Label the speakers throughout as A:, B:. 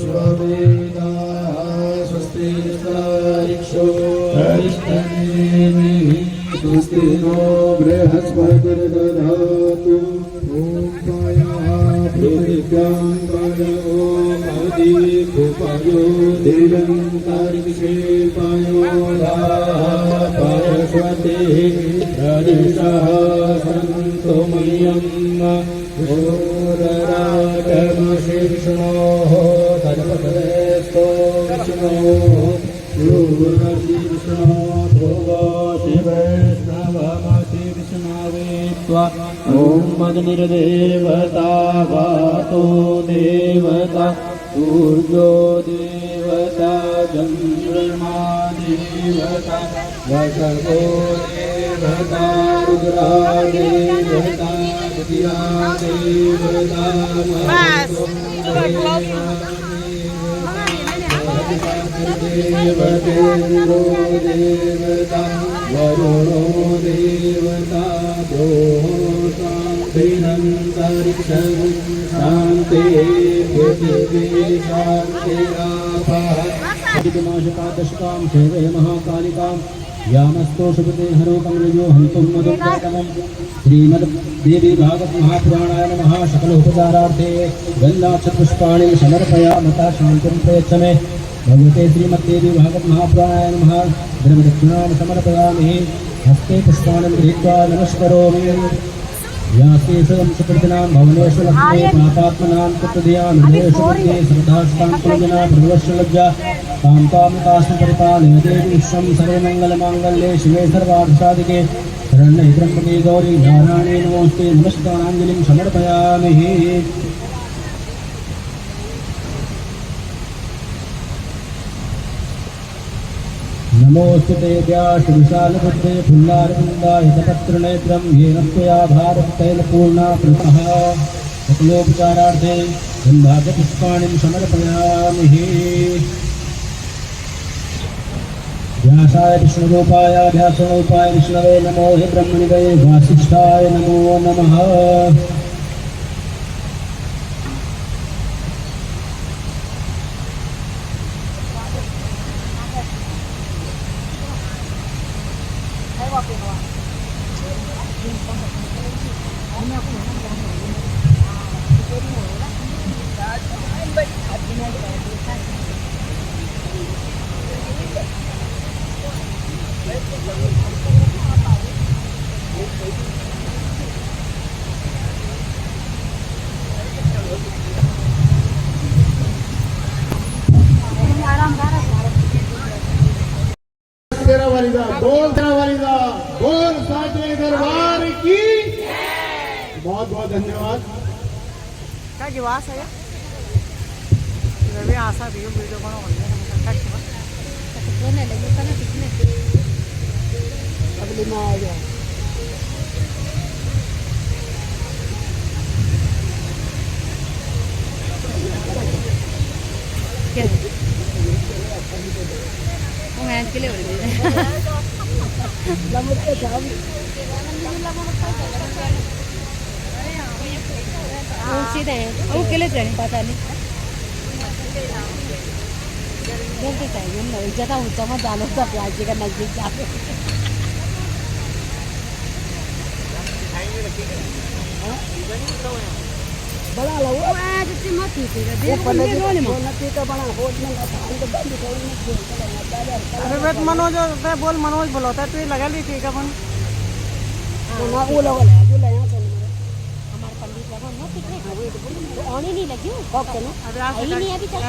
A: विश्ववेदाः स्वस्ति निष्ठारिक्षो हरिष्ठनेमिः स्वस्ति नो बृहस्पतिर्दधातु ॐ पृथिव्यां पायो अधिकुपयो दिगन्तारिक्षेपायो पायस्वतिः प्रदिशः सन्तो मह्यम् घोरराटमशीर्षणोः तद्पदेस्तो विष्णोः यूर्णशीर्षणो ध्रुवो शिवैष्णवमशीर्षणावे त्वा ॐ अग्निर्देवता वातो देवता सूर्यो देवता चन्द्रमा देवता वसवो देवता रुद्रा देवता दिया देवता देवतेन्द्रो देवता वरुणो देवता शान्तिरन्तरिक्षं शान्ति पृथिवी शान्तिरापः नाशकादशकां सेवे महाकालिकां यामस्तोषपते हरोकमृजो हन्तुं मदुक्तातमं श्रीमद्देवी भागवत महापुराणाय नमः सकलोपचारार्थे गन्धाक्षपुष्पाणि समर्पयामः शान्तिं प्रयच्छ मे भगवते श्रीमद्देवी भागवत महापुराणाय नमः द्रवदक्षिणां समर्पयामि हस्ते पुष्पाणि गृहीत्वा नमस्करोमि यास्तेषं सुकृतिनां भवनेषु लक्ष्मी पापात्मनां कृतधियां हृदयेषु मध्ये श्रद्धास्तां कुलजना प्रभवश्रलज्जा तां तास्म परिपालय देवी विश्वं सर्वमङ्गलमाङ्गल्ये शिवे सर्वार्थसाधिके शरण्ये त्र्यम्बके गौरी नारायणे नमोऽस्ते नमस्काराञ्जलिं समर्पयामि नमोस्तुते व्यासविशालबुद्धे फुल्लारविन्दाय हितपत्रनेत्रं येन त्वया भारततैलपूर्णा कृतः सकलोपचारार्थे गन्धाक्षपुष्पाणि समर्पयामि व्यासाय विष्णुरूपाय व्यासरूपाय विष्णवे नमो हे ब्रह्मनिधये वासिष्ठाय नमो नमः
B: बोल साचे दरबार की बहुत बहुत धन्यवाद
C: काय की वास आहे रवी असा वीडियो बनव
B: अगली में आ गया
D: के लिए सीधे केले पता नहीं ज्यादा ऊंचा मत डालो तो प्याजी का नजदीक जाते बड़ा लो आज मत थी
C: अरे बेट मनोज बोल मनोज बोलो था तू लगा ली थी अपन
D: वो लोग हमारे पंडित लोग मत आने नहीं लगी नहीं अभी तक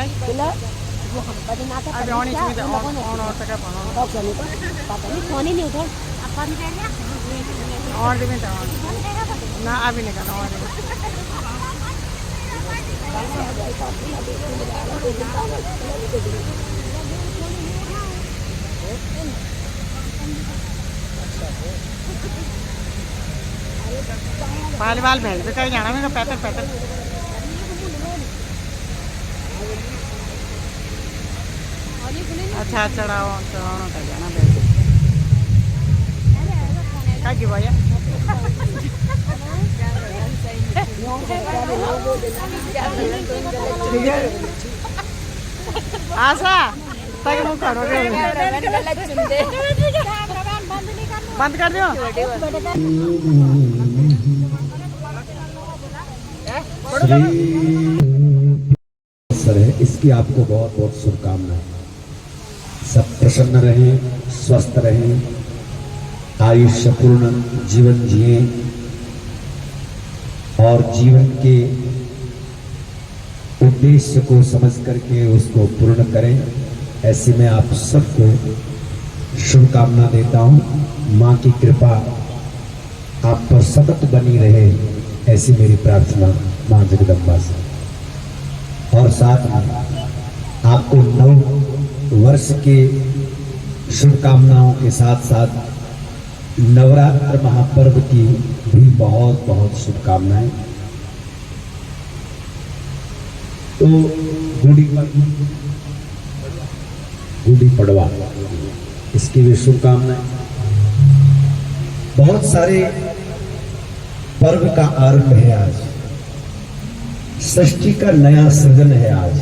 D: वो हम पर ना था
C: अभी ऑन इसमें ऑन और तक
D: पता नहीं फोन ही नहीं उठा अपन
C: और भी ना अभी नहीं करना और बाल बाल भेज दे कहीं जाना मेरा पैदल पैदल अच्छा चढ़ाओ चढ़ाना था जाना भेज क्या की भैया आशा ताकि मुँह करो बंद कर दो
A: सर है, इसकी आपको बहुत बहुत शुभकामनाएं। सब प्रसन्न रहें, स्वस्थ रहें, आयुष्यपूर्ण जीवन जिए और जीवन के उद्देश्य को समझ करके उसको पूर्ण करें। ऐसे में आप सबको शुभकामना देता हूँ। माँ की कृपा आप पर सतत बनी रहे, ऐसी मेरी प्रार्थना माँ जगदम्बा से। और साथ में आपको नव वर्ष के शुभकामनाओं के साथ साथ नवरात्र महापर्व की भी बहुत बहुत शुभकामनाएं। तो गुड़ी पड़वा इसकी भी शुभकामनाएं। बहुत सारे पर्व का आरंभ है आज, सृष्टि का नया सृजन है आज,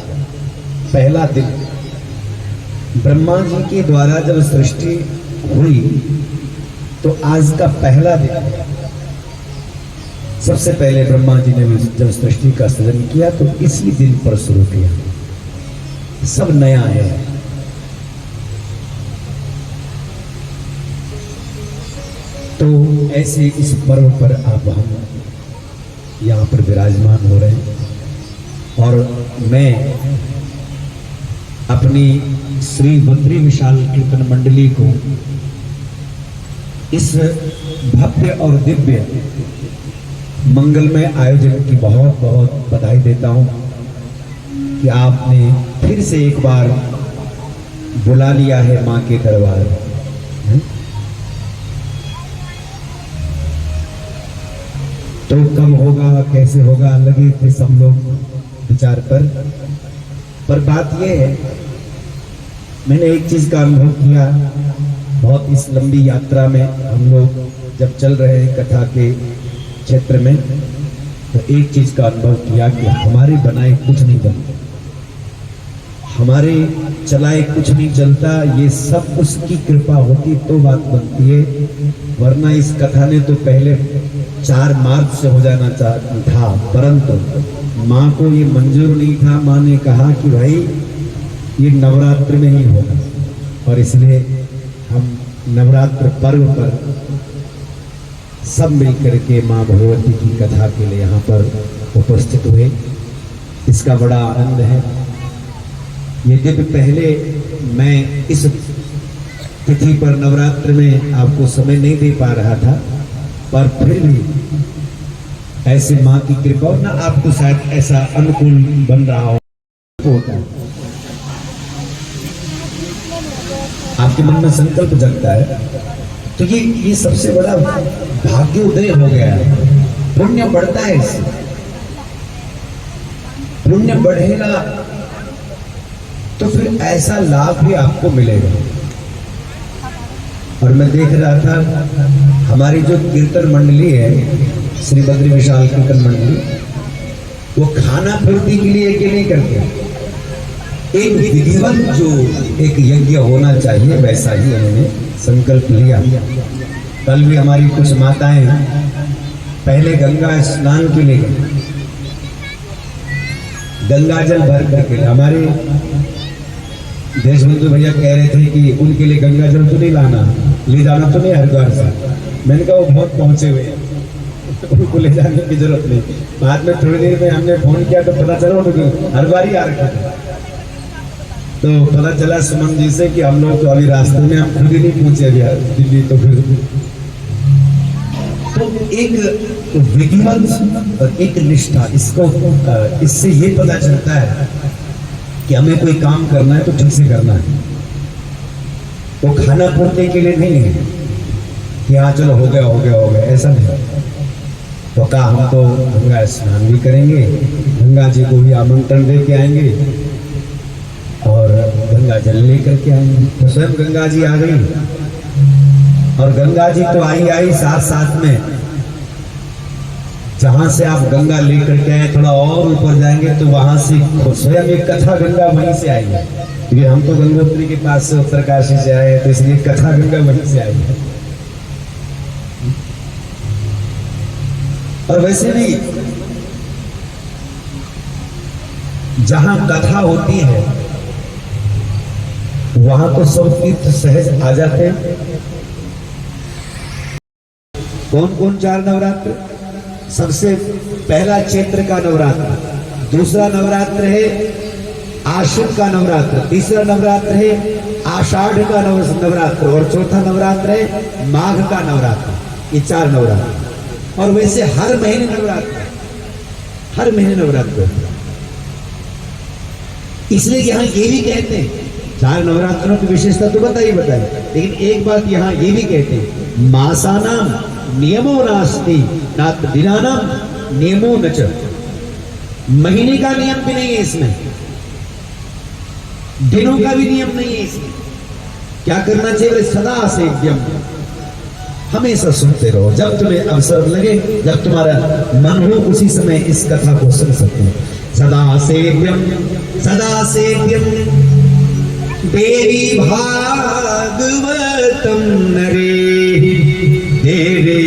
A: पहला दिन। ब्रह्मा जी के द्वारा जब सृष्टि हुई तो आज का पहला दिन है। सबसे पहले ब्रह्मा जी ने जब सृष्टि का सृजन किया तो इसी दिन पर शुरू किया, सब नया है। तो ऐसे इस पर्व पर आप हम यहाँ पर विराजमान हो रहे हैं और मैं अपनी श्री बद्री विशाल कीर्तन मंडली को इस भव्य और दिव्य मंगलमय आयोजन की बहुत बहुत बधाई देता हूं कि आपने फिर से एक बार बुला लिया है मां के दरबार। तो कब होगा कैसे होगा लगे थे सब लोग विचार पर बात यह है, मैंने एक चीज का अनुभव किया बहुत इस लंबी यात्रा में। हम लोग जब चल रहे हैं कथा के क्षेत्र में तो एक चीज का अनुभव किया कि हमारे बनाए कुछ नहीं बनता, हमारे चलाए कुछ नहीं चलता। ये सब उसकी कृपा होती तो बात बनती है, वरना इस कथा ने तो पहले 4 मार्च से हो जाना था, परंतु माँ को ये मंजूर नहीं था। माँ ने कहा कि भाई ये नवरात्र में ही होगा और इसलिए हम नवरात्र पर्व पर सब मिलकर के माँ भगवती की कथा के लिए यहाँ पर उपस्थित हुए। इसका बड़ा आनंद है। यद्यपि पहले मैं इस तिथि पर नवरात्र में आपको समय नहीं दे पा रहा था, पर फिर भी ऐसे माँ की कृपा ना आपको शायद ऐसा अनुकूल बन रहा होता है, आपके मन में संकल्प जगता है, तो ये सबसे बड़ा भाग्योदय हो गया है। पुण्य बढ़ता है, इससे पुण्य बढ़ेगा तो फिर ऐसा लाभ भी आपको मिलेगा। और मैं देख रहा था हमारी जो कीर्तन मंडली है, श्री बद्री विशाल कीर्तन मंडली, वो खाना पूर्ति के लिए नहीं करते, एक विधिवत जो एक यज्ञ होना चाहिए वैसा ही उन्होंने संकल्प लिया। कल भी हमारी कुछ माताएं पहले गंगा स्नान के लिए गई, गंगा जल भर करके। हमारे देशबंधु भैया कह रहे थे कि उनके लिए गंगा जल तो नहीं लाना, ले जाना तो नहीं हरिद्वार से। मैंने कहा वो बहुत पहुंचे हुए हैं, उनको ले जाने की जरूरत नहीं। बाद में थोड़ी देर में हमने फोन किया तो पता चला उनको हरिद्वार ही आ रखे थे। तो पता चला सुमन जी से कि हम लोग तो अभी रास्ते में, हम खुद ही नहीं पहुंचे अभी दिल्ली। तो फिर तो एक विधिवत और एक निष्ठा, इससे ये पता चलता है कि हमें कोई काम करना है तो ठीक से करना है। वो खाना पूर्ति के लिए नहीं है कि हाँ चलो हो गया, ऐसा नहीं। तो कहा हम तो गंगा स्नान भी करेंगे, गंगा जी को भी आमंत्रण दे के आएंगे और गंगा जल लेकर के आएंगे। तो स्वयं गंगा जी आ गई और गंगा जी तो आई साथ में जहां से आप गंगा लेकर के आए, थोड़ा और ऊपर जाएंगे तो वहां से स्वयं एक कथा गंगा वहीं से आई है। क्योंकि हम तो गंगोत्री के पास से उत्तरकाशी से आए हैं, तो इसलिए कथा गंगा वहीं से आई है। और वैसे भी जहां कथा होती है वहां तो सब तीर्थ सहज आ जाते हैं। कौन कौन 4 नवरात्र? सबसे पहला चैत्र का नवरात्र, दूसरा नवरात्र है आश्विन का नवरात्र, तीसरा नवरात्र है आषाढ़ का नवरात्र और चौथा नवरात्र है माघ का नवरात्र। ये 4 नवरात्र। और वैसे हर महीने नवरात्र, हर महीने नवरात्र होता है। इसलिए यहाँ ये भी कहते हैं, 4 नवरात्रों की विशेषता तो बताई, लेकिन एक बात यहाँ ये भी कहते हैं, मासानाम नियमो नास्ति नात्र दिनानाम नियमो न च। महीने का नियम भी नहीं है इसमें, दिनों का भी नियम नहीं है इसमें। क्या करना चाहिए? सदा से एकदम हमेशा सुनते रहो, जब तुम्हें अवसर लगे, जब तुम्हारा मन हो, उसी समय इस कथा को सुन सकते हो। सदा सेव्यम देवी भागवतम नरे, देवी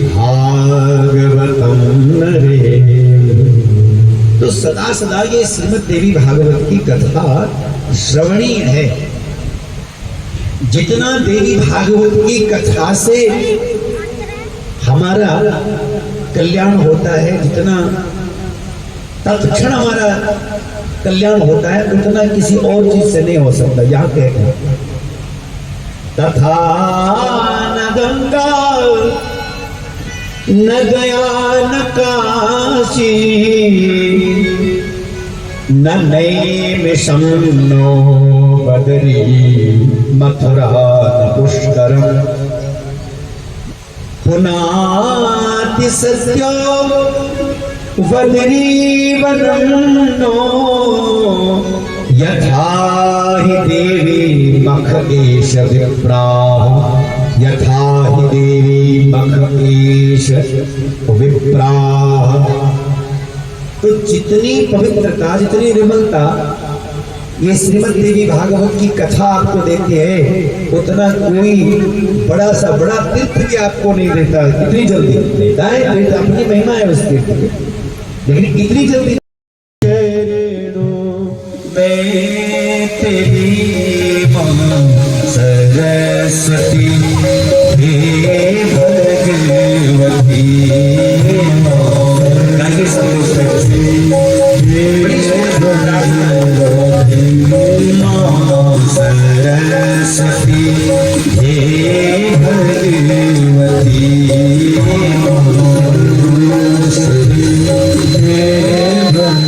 A: भागवतम नरे। तो सदा सदा ये श्रीमद् देवी भागवत की कथा श्रवणीय है। जितना देवी भागवत की कथा से हमारा कल्याण होता है, जितना तत्क्षण हमारा कल्याण होता है, उतना किसी और चीज से नहीं हो सकता। यहाँ कहते हैं तथा न गंगा न गया न काशी न नैमिषं नो बदरी मथुरा न पुष्करम पुनाति सत्यो वदरी वदन्नो यथा हि देवी मख एष विप्राः, यथा हि देवी मख एष विप्राः। तो जितनी पवित्रता, जितनी निर्मलता ये श्रीमद् देवी भागवत की कथा आपको देती है, उतना कोई बड़ा सा बड़ा तीर्थ भी आपको नहीं देता। इतनी जल्दी देता है, अपनी महिमा है उस तीर्थ की, लेकिन इतनी जल्दी सरस्वती हे भगवती सरस्वती हे भगवती सरस्वती हे भगवती सरस्वती हे भगवती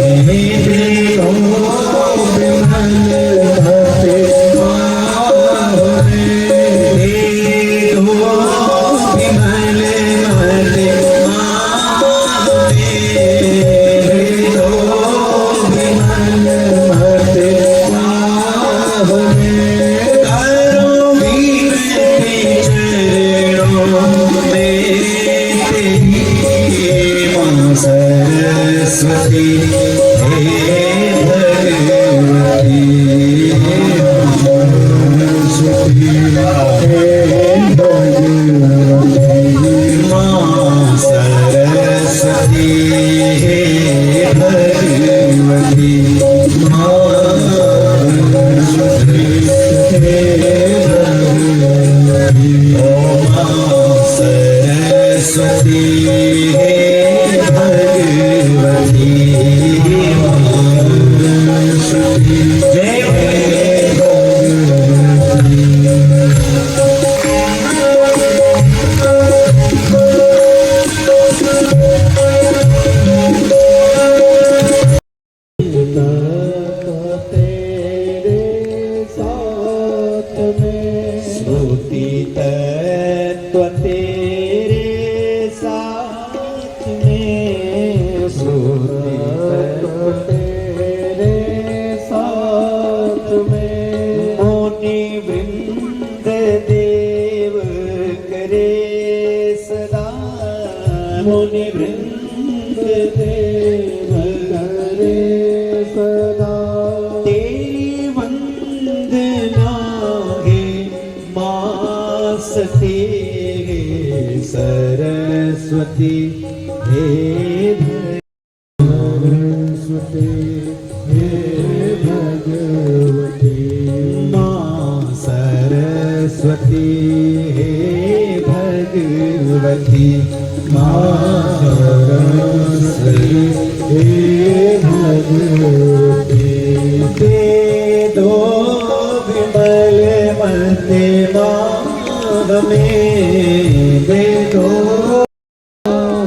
A: मां सरस्वती हे भगवती मां सरस्वती हे भगवती ओ मां सरस्वती श्रुति तत्व तेरे साथ में, श्रुति तत्व तेरे साथ में, मुनि वृंद देव करे सदा मुनि वृंद देव करे सदा तेरी वंदना है माँ सती हे सरस्वती हे सरस्वती हे भगवती माँ सरस्वती हे भगवती माँ सरस्वती हे भगवती दे दो विमल मते माँ हमें दे दो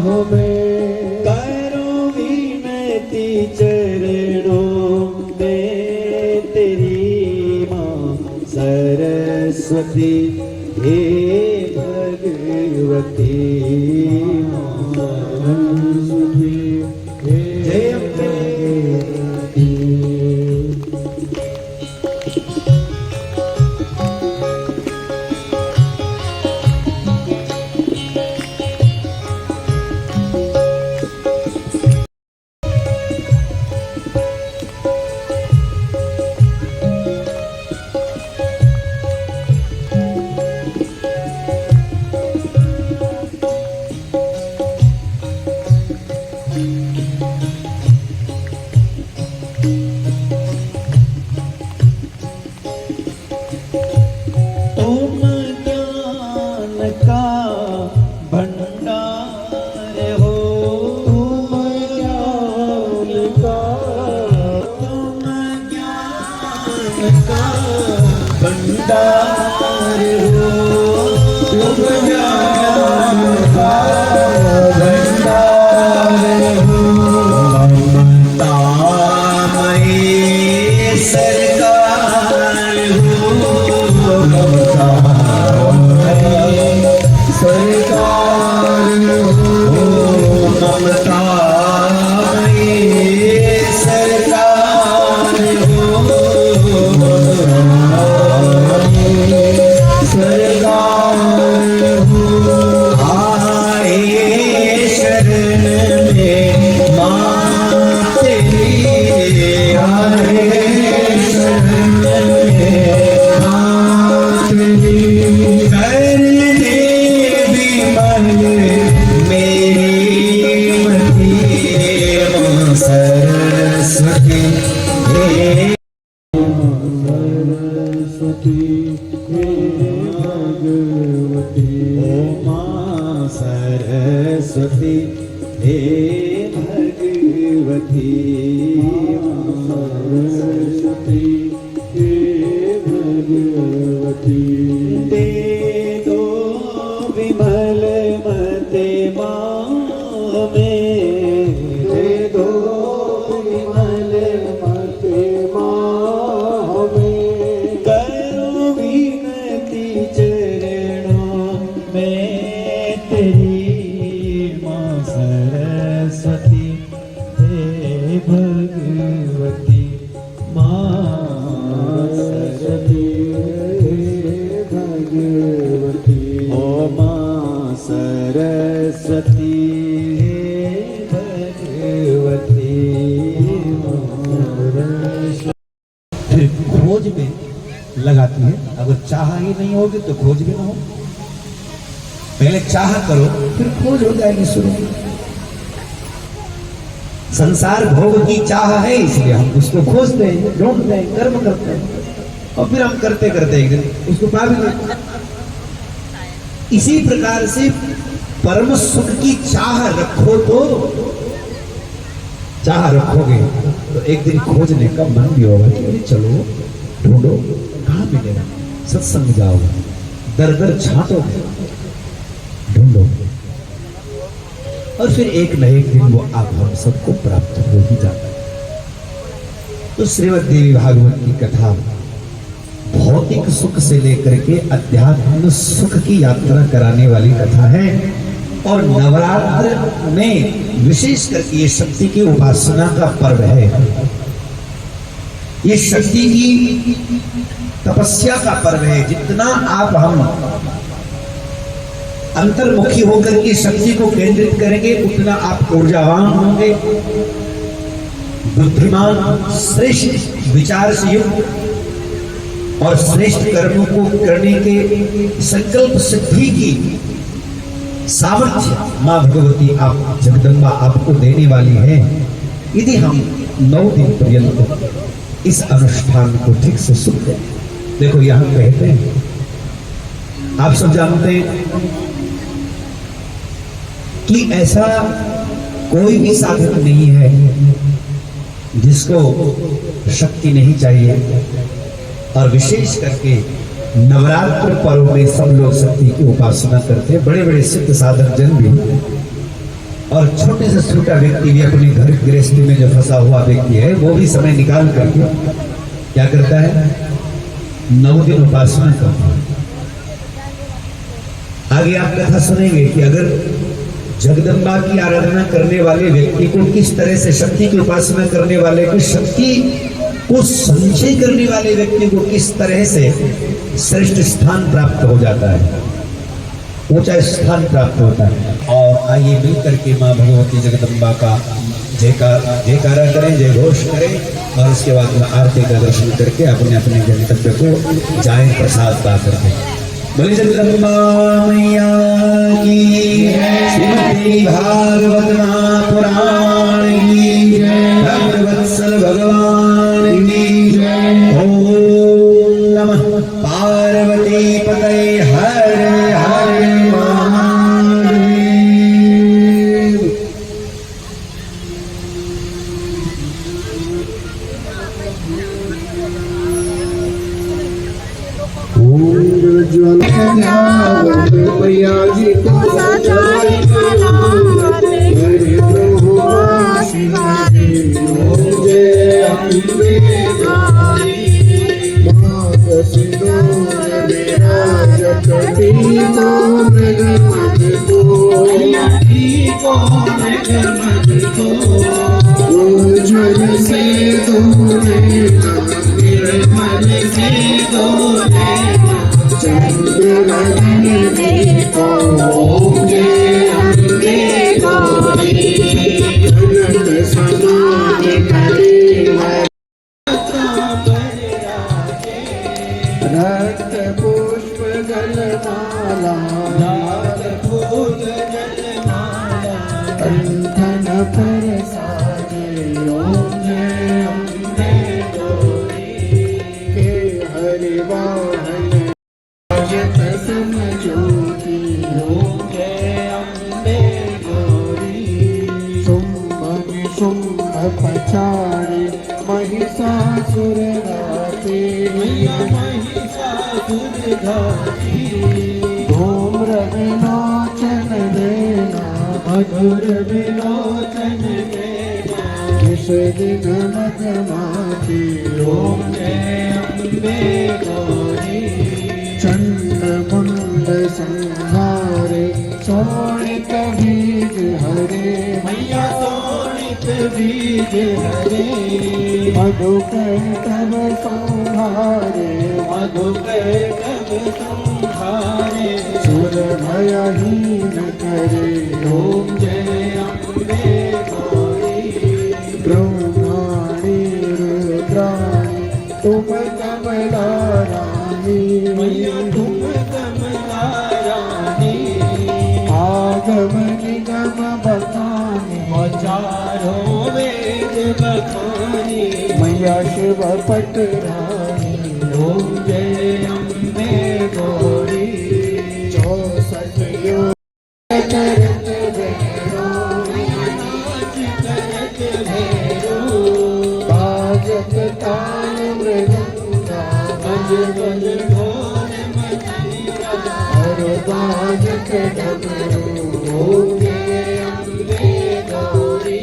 A: हमें करो विनती चरणों में तेरी माँ सरस्वती हे भगवती माँ सरस्वती हे जय भगवती। तुम ज्ञान का भंडार हो तुम ज्ञान का तुम ज्ञान का भंडार हो तुम ज्ञान का भंडार हो ममता मई सरकार हो ममता सरकार हो ममता सरकार हो सरकार हो आए शरण में माँ तेरी आए शरण में माँ तेरी कर दे विमल मेरी मति माँ सरस्वती हे सरस्वती हे भगवती ओ माँ सरस्वती हे भगवती माँ सरस्वती हे भगवती दे दो विमल मते माँ हमें दे दो विमल मते माँ हमें करो विनती चरणों में तेरी माँ सरस्वती हे भगवती माँ सरस्वती हे भगवती ओ माँ सरस्वती हे भगवती फिर खोज में लगाती है। अगर चाह ही नहीं होगी तो खोज भी ना हो। पहले चाह करो फिर खोज हो जाएगी शुरू। संसार भोग की चाह है इसलिए हम उसको खोजते हैं, ढूंढते हैं, कर्म करते हैं और फिर हम करते करते एक दिन उसको पा भी लेते हैं। इसी प्रकार से परम सुख की चाह रखो तो चाह रखोगे तो एक दिन खोजने का मन भी होगा कि चलो ढूंढो कहाँ मिलेगा। सत्संग जाओगे, दर दर छाटोगे, ढूंढो और फिर एक न एक दिन वो आप हम सबको प्राप्त हो ही जाता है। तो श्रीमद् देवी भागवत की कथा भौतिक सुख से लेकर के अध्यात्म सुख की यात्रा कराने वाली कथा है और नवरात्र में विशेष करके ये शक्ति की उपासना का पर्व है। ये शक्ति की तपस्या का पर्व है। जितना आप हम अंतर्मुखी होकर के शक्ति को केंद्रित करेंगे उतना आप ऊर्जावान होंगे, बुद्धिमान, श्रेष्ठ विचार से युक्त और श्रेष्ठ कर्मों को करने के संकल्प सिद्धि की सामर्थ्य मां भगवती आप जगदम्बा आपको देने वाली है। यदि हम 9 दिन पर्यंत इस अनुष्ठान को ठीक से सुनते, देखो यहां कहते हैं, आप सब जानते हैं कि ऐसा कोई भी साधक नहीं है जिसको शक्ति नहीं चाहिए, और विशेष करके नवरात्र पर्व में सब लोग शक्ति की उपासना करते हैं, बड़े बड़े सिद्ध साधक जन भी, और छोटे से छोटा व्यक्ति भी, अपने घर गृहस्थी में जो फंसा हुआ व्यक्ति है वो भी समय निकाल करके क्या करता है, 9 दिन उपासना करता है। आगे आप कथा सुनेंगे कि अगर जगदम्बा की आराधना करने वाले व्यक्ति को किस तरह से, शक्ति की उपासना करने वाले को, शक्ति को संचय करने वाले व्यक्ति को किस तरह से श्रेष्ठ स्थान प्राप्त हो जाता है, ऊंचा स्थान प्राप्त होता है। और आइए मिलकर के मां भगवती जगदम्बा का जयकारा करें, जय घोष करें, और उसके बाद में आरती का दर्शन करके अपने अपने गंतव्य को जाएं प्रसाद पा करके। बोले जगदम्बा मैया की, श्रीमद्देवी भागवत महापुराण की, भक्तवत्सल भगवान की। ओम नमः पार्वती पतये, हर हर महादेव।
B: मैया जी को धूम्र विलोचन देना, मधुर विलोचन देना, इस दिन मगमाती ओम जय अम्बे गौरी। चंड मुंड संहारे, शोणित बीज हरे, मैया शोणित बीज हरे। मधुकैटभ संहारे, मधुकैटभ संहारे, सुर भयहीन करे ओम जय अम्बे गौरी। ब्रह्माणी रुद्राणी तुम कमला रानी, मैया तुम कमला रानी। आगम निगम बखानी, चारों वेद बखानी, मैया शिव पट रानी ओम जय अम्बे गौरी। 64 योग करत भैरो, नाच करत भैरो, बाजत ताल मृदंगा, बज बज ढोल मजीरा, हर बाजत डमरू ओम जय अम्बे गौरी।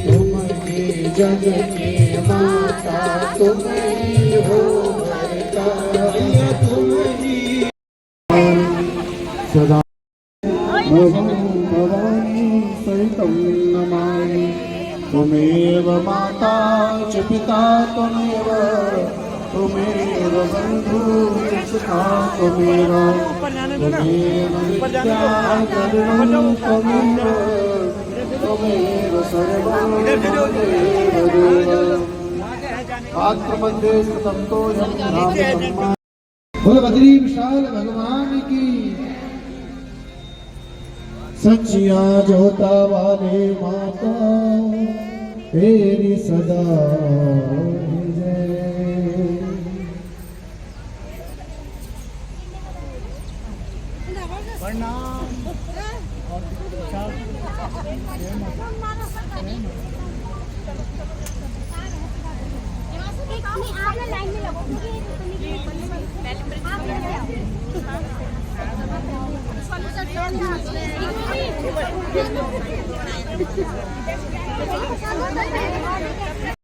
B: तुम ही जग की माता, तुम ही हो भरता, तुम ही सदा भवानी सहितं नमामि। त्वमेव माता च पिता त्वमेव, तो मेरो बंधु किसका तो मेरा
C: ऊपर जाने दो ना,
B: ऊपर जाने दो, तो मेरो आत्मबंधे स्तम तो बोलो बद्री विशाल भगवान की सच्चिया जोता वाले माता तेरी सदा जय।
D: आप लाइन में लगो क्योंकि